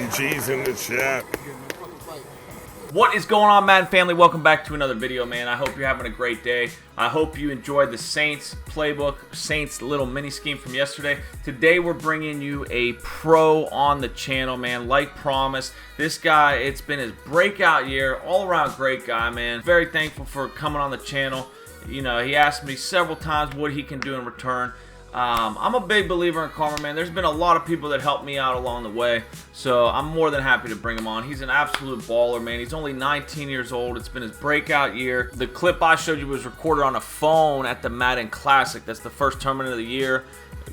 GG's in the chat. What is going on, Madden family? Welcome back to another video, man. I hope you're having a great day. I hope you enjoyed the Saints playbook, Saints little mini scheme from yesterday. Today we're bringing you a pro on the channel, man. Like promised, this guy, it's been his breakout year. All around great guy, man. Very thankful for coming on the channel. You know, he asked me several times what he can do in return. I'm a big believer in karma, man. There's been a lot of people that helped me out along the way, so I'm more than happy to bring him on. He's an absolute baller, man. He's only 19 years old. It's been his breakout year. The clip I showed you was recorded on a phone at the Madden Classic. That's the first tournament of the year.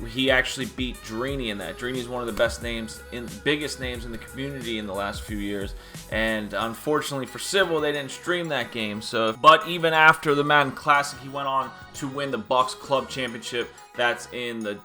He actually beat Dreeny in that. Dreeny is one of the best names, biggest names in the community in the last few years. And unfortunately for Civil, they didn't stream that game. But even after the Madden Classic, he went on to win the Bucks Club Championship. That's in the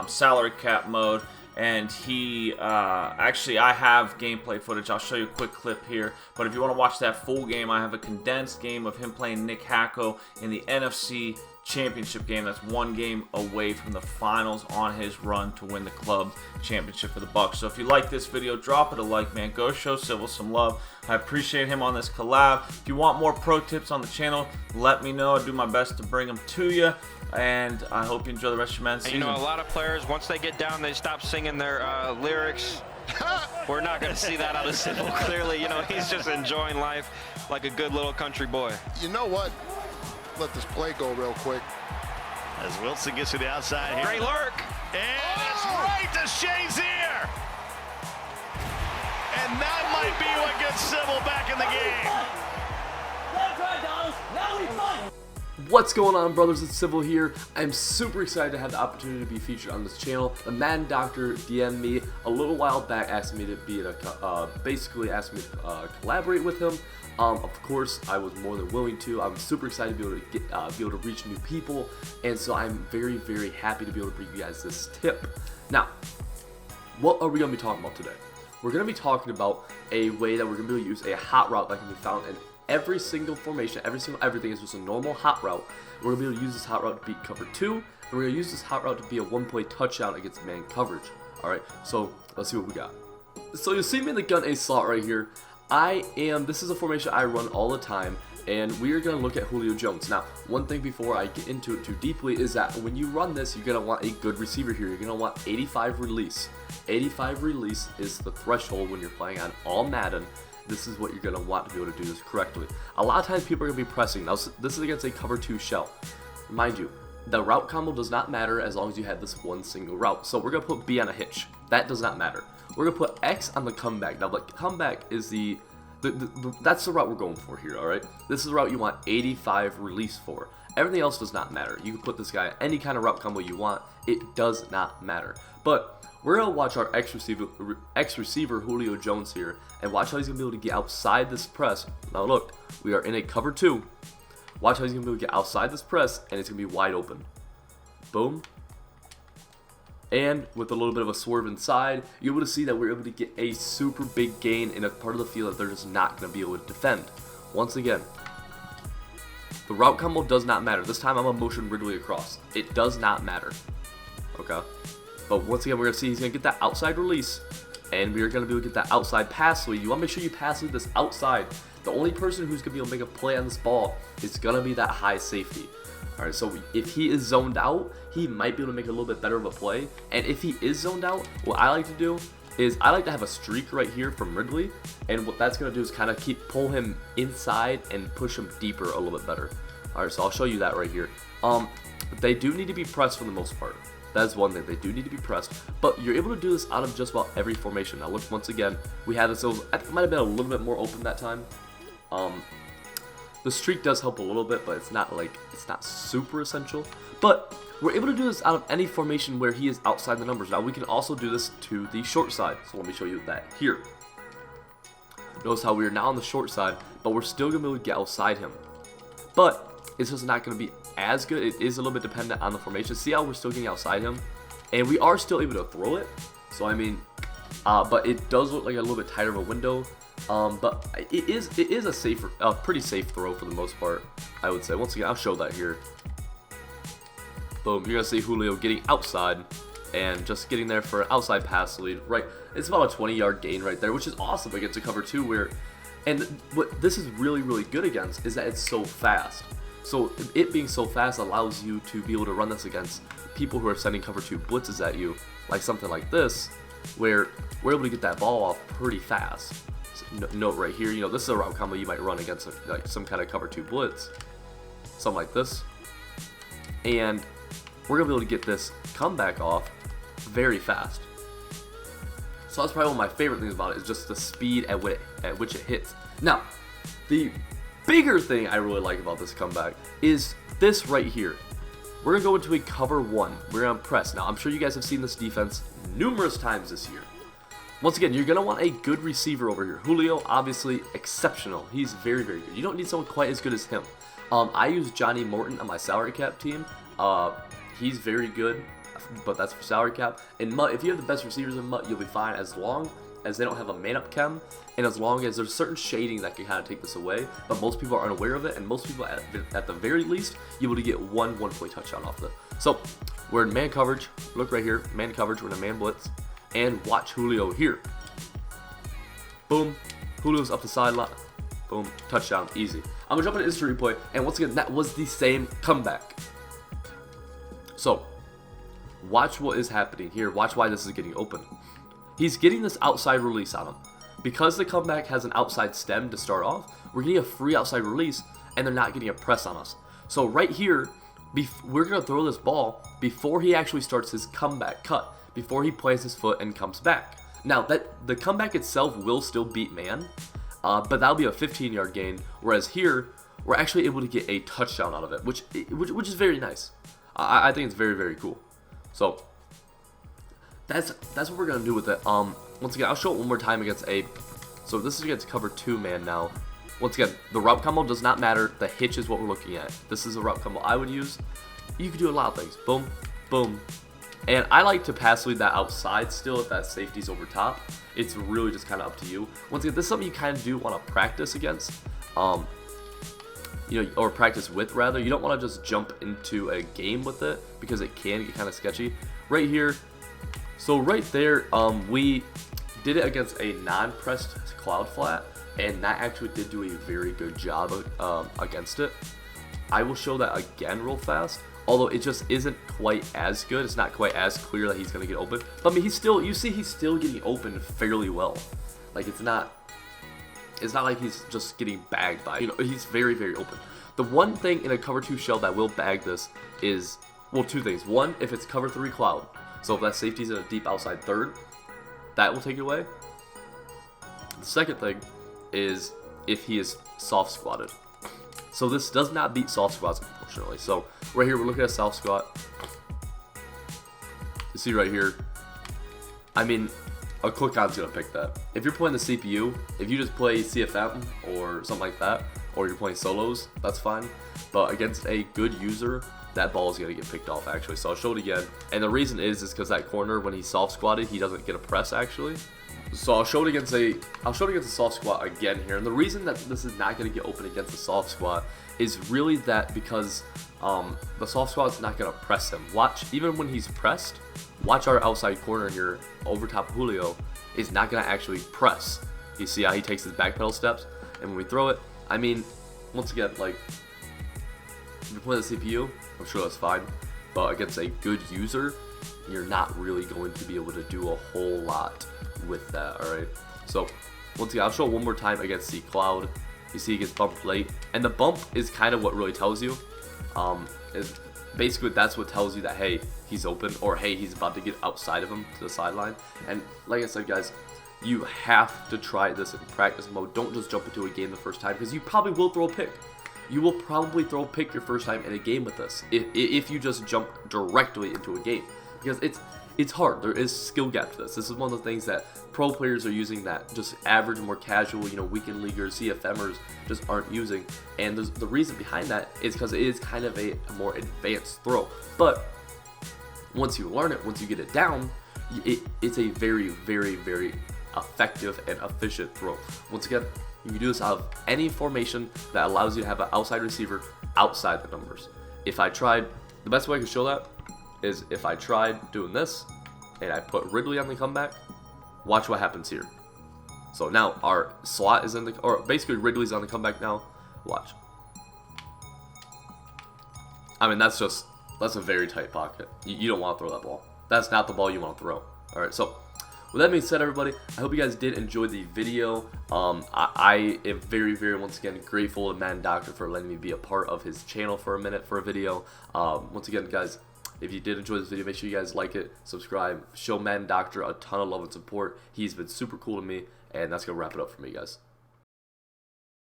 salary cap mode. And he actually, I have gameplay footage. I'll show you a quick clip here. But if you want to watch that full game, I have a condensed game of him playing Nick Hacko in the NFC Championship game. That's one game away from the finals on his run to win the club championship for the Bucks. So if you like this video, drop it a like, man. Go show Civil some love. I appreciate him on this collab. If you want more pro tips on the channel, let me know. I'll do my best to bring them to you. And I hope you enjoy the rest of your Madden season. You know, a lot of players, once they get down, they stop singing their lyrics. We're not going to see that out of Civil. Clearly, you know, he's just enjoying life like a good little country boy. You know what? Let this play go real quick. As Wilson gets to the outside here. Great lurk. And it's right to Shay's ear. And that might be what gets Civil back in the game. What's going on, brothers? It's Civil here. I'm super excited to have the opportunity to be featured on this channel. The Madden Doctor DM'd me a little while back, asking me to be basically asked me to collaborate with him. Of course, I was more than willing to. I'm super excited to be able to reach new people, and so I'm very, very happy to be able to bring you guys this tip. Now, what are we going to be talking about today? We're going to be talking about a way that we're going to be able to use a hot route that can be found in every single formation, everything is just a normal hot route. We're going to be able to use this hot route to beat cover 2, and we're going to use this hot route to be a one-play touchdown against man coverage. Alright, so let's see what we got. So you see me in the gun A slot right here. This is a formation I run all the time, and we are going to look at Julio Jones. Now, one thing before I get into it too deeply is that when you run this, you're going to want a good receiver here. You're going to want 85 release. 85 release is the threshold when you're playing on all Madden. This is what you're going to want to be able to do this correctly. A lot of times people are going to be pressing. Now, this is against a cover 2 shell. Mind you, the route combo does not matter as long as you have this one single route. So we're going to put B on a hitch. That does not matter. We're going to put X on the comeback. Now, the comeback is that's the route we're going for here, alright? This is the route you want 85 release for. Everything else does not matter. You can put this guy any kind of route combo you want. It does not matter. But we're going to watch our X receiver Julio Jones here and watch how he's going to be able to get outside this press. Now look, we are in a cover 2. Watch how he's going to be able to get outside this press, and it's going to be wide open. Boom. And with a little bit of a swerve inside, you're able to see that we're able to get a super big gain in a part of the field that they're just not going to be able to defend. Once again, the route combo does not matter. This time I'm going to motion Ridley across. It does not matter. Okay? But once again, we're going to see he's going to get that outside release, and we're going to be able to get that outside pass lead. You want to make sure you pass lead this outside. The only person who's going to be able to make a play on this ball is going to be that high safety. Alright, so if he is zoned out, he might be able to make a little bit better of a play. And if he is zoned out, what I like to do is I like to have a streak right here from Ridley. And what that's going to do is kind of pull him inside and push him deeper a little bit better. Alright, so I'll show you that right here. They do need to be pressed for the most part. That's one thing. They do need to be pressed. But you're able to do this out of just about every formation. Now look, once again, we have this. It might have been a little bit more open that time. The streak does help a little bit, but it's not super essential. But we're able to do this out of any formation where he is outside the numbers. Now we can also do this to the short side. So let me show you that here. Notice how we are now on the short side, but we're still going to be able to get outside him. But it's just not going to be as good. It is a little bit dependent on the formation. See how we're still getting outside him? And we are still able to throw it. So I mean, but it does look like a little bit tighter of a window. But it is a pretty safe throw for the most part, I would say. Once again, I'll show that here. Boom, you're gonna see Julio getting outside, and just getting there for an outside pass lead, right? It's about a 20-yard gain right there, which is awesome against a cover 2 where, and what this is really, really good against is that it's so fast. So it being so fast allows you to be able to run this against people who are sending cover 2 blitzes at you, like something like this, where we're able to get that ball off pretty fast. So note right here, you know, this is a route combo you might run against like some kind of cover 2 blitz, something like this, and we're gonna be able to get this comeback off very fast. So that's probably one of my favorite things about it, is just the speed at which it hits. Now, the bigger thing I really like about this comeback is this right here. We're gonna go into a cover 1. We're gonna press. Now, I'm sure you guys have seen this defense numerous times this year. Once again, you're gonna want a good receiver over here. Julio, obviously exceptional. He's very, very good. You don't need someone quite as good as him. I use Johnny Morton on my salary cap team. He's very good, but that's for salary cap. In MUT, if you have the best receivers in MUT, you'll be fine as long as they don't have a man-up chem, and as long as there's certain shading that can kind of take this away, but most people are unaware of it, and most people, at the very least, you're able to get one-play touchdown off of it. So, we're in man coverage. Look right here, man coverage. We're in a man blitz, and watch Julio here. Boom, Julio's up the sideline. Boom, touchdown, easy. I'm gonna jump into instant replay, and once again, that was the same comeback. So, watch what is happening here. Watch why this is getting open. He's getting this outside release on him. Because the comeback has an outside stem to start off, we're getting a free outside release, and they're not getting a press on us. So right here, we're going to throw this ball before he actually starts his comeback cut, before he plants his foot and comes back. Now, the comeback itself will still beat man, but that'll be a 15-yard gain, whereas here, we're actually able to get a touchdown out of it, which is very nice. I think it's very, very cool. So, that's what we're going to do with it. Once again, I'll show it one more time against a... So this is against cover 2 man now. Once again, the route combo does not matter. The hitch is what we're looking at. This is a route combo I would use. You can do a lot of things. Boom, boom. And I like to pass lead that outside still if that safety's over top. It's really just kind of up to you. Once again, this is something you kind of do want to practice against. You know, or practice with rather. You don't want to just jump into a game with it because it can get kind of sketchy. Right here, so right there, we did it against a non-pressed cloud flat, and that actually did do a very good job against it. I will show that again real fast, although it just isn't quite as good. It's not quite as clear that he's going to get open. But I mean, he's still getting open fairly well. Like it's not like he's just getting bagged by, you know, he's very, very open. The one thing in a cover 2 shell that will bag this is, well, two things. One, if it's cover 3 cloud. So if that safety's in a deep outside third, that will take it away. The second thing is if he is soft squatted. So this does not beat soft squats, unfortunately. So right here, we're looking at soft squat. You see right here, I mean, a click-on's gonna pick that. If you're playing the CPU, if you just play CFM or something like that, or you're playing solos, that's fine. But against a good user, that ball is gonna get picked off actually. So I'll show it again. And the reason is because that corner, when he's soft squatted, he doesn't get a press actually. So I'll show it against a soft squat again here. And the reason that this is not gonna get open against the soft squat is really that because the soft squat is not gonna press him. Watch, even when he's pressed, watch our outside corner here over top Julio is not gonna actually press. You see how he takes his back pedal steps, and when we throw it, I mean, once again, like, if you're playing the CPU, I'm sure that's fine, but against a good user, you're not really going to be able to do a whole lot with that, alright? So, once again, I'll show it one more time against the cloud. You see he gets bumped late, and the bump is kind of what really tells you. Basically, that's what tells you that, hey, he's open, or hey, he's about to get outside of him to the sideline. And like I said, guys, you have to try this in practice mode. Don't just jump into a game the first time, because you probably will throw a pick. You will probably throw a pick your first time in a game with this, if you just jump directly into a game. Because it's hard. There is skill gap to this. This is one of the things that pro players are using that just average, more casual, you know, weekend leaguers, CFMers just aren't using. And the reason behind that is because it is kind of a more advanced throw. But once you learn it, once you get it down, it's a very, very, very effective and efficient throw. Once again, you can do this out of any formation that allows you to have an outside receiver outside the numbers. If I tried, the best way I can show that is if I tried doing this, and I put Ridley on the comeback, watch what happens here. So now our slot is in the, or basically Ridley's on the comeback now. Watch. I mean, that's a very tight pocket. You don't want to throw that ball. That's not the ball you want to throw. All right, so with that being said, everybody, I hope you guys did enjoy the video. I am very, very, once again, grateful to Madden Doctor for letting me be a part of his channel for a minute for a video. Once again, guys, if you did enjoy this video, make sure you guys like it, subscribe, show Madden Doctor a ton of love and support. He's been super cool to me, and that's going to wrap it up for me, guys.